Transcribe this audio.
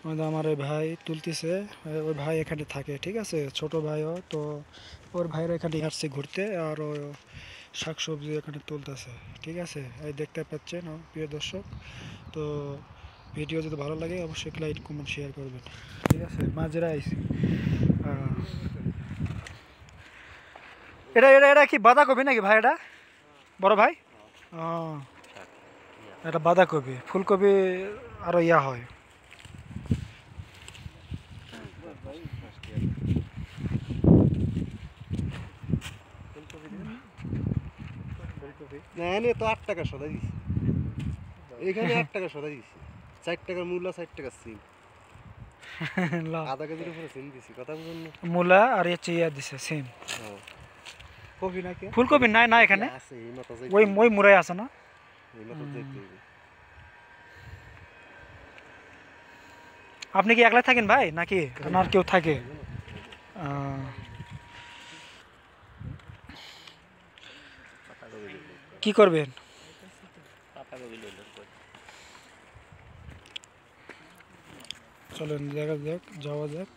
আমার ওই ভাই তুলতেছে। ওই ভাই এখানে থাকে, ঠিক আছে, ছোট ভাইও তো। ওর ভাইরা এখানে আসছে ঘুরতে, আর ও শাকসবজি এখানে তুলতেছে, ঠিক আছে। এই দেখতে পাচ্ছেন প্রিয় দর্শক। তো ভিডিও যদি ভালো লাগে অবশ্যই লাইক কমেন্ট শেয়ার করবেন, ঠিক আছে। মাঝেরা আইসি। এটা এটা এটা কি বাঁধাকপি নাকি ভাই? এটা বড় ভাই? ও, এটা বাঁধাকপি। ফুলকপি আরো ইয়া হয়। এখানে তো 8 টাকা সদা দিছি, এখানে 8 টাকা সদা দিছি, 4 টাকার মূলা, 4 টাকার সিম, আধা কেজির উপরে সিম দিছি, কথা বুঝুন না। মূলা আর ইয়া দিছে সিম। কফি নাকি ফুলকপি নাই না এখানে? আছে, এই মতো ওই ওই মুড়াই আছে না? এই মতো যাইতে। আপনি কি একলাই থাকেন ভাই, নাকি আর কেউ থাকে? কি করবেন? চলেন দেখা যাক, যাওয়া যাক।